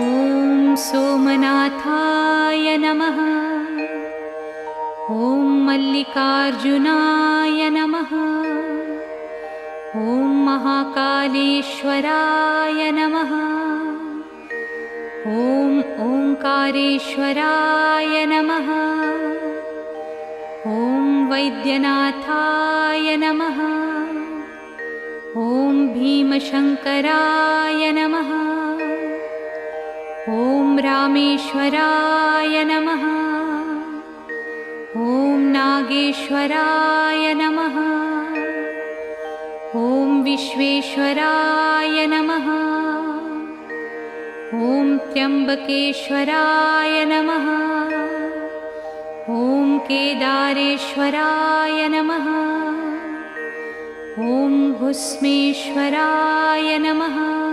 ॐ सोमनाथाय नमः। ॐ मल्लिकार्जुनाय नमः। ॐ महाकालेश्वराय नमः। ॐ ओंकारेश्वराय नमः। ॐ वैद्यनाथाय नमः। ॐ भीमशङ्कराय नमः। ॐ रामेश्वराय नमः। ॐ नागेश्वराय नमः। ॐ विश्वेश्वराय नमः। ॐ त्र्यम्बकेश्वराय नमः। ॐ केदारेश्वराय नमः। ॐ भुस्मेश्वराय नमः।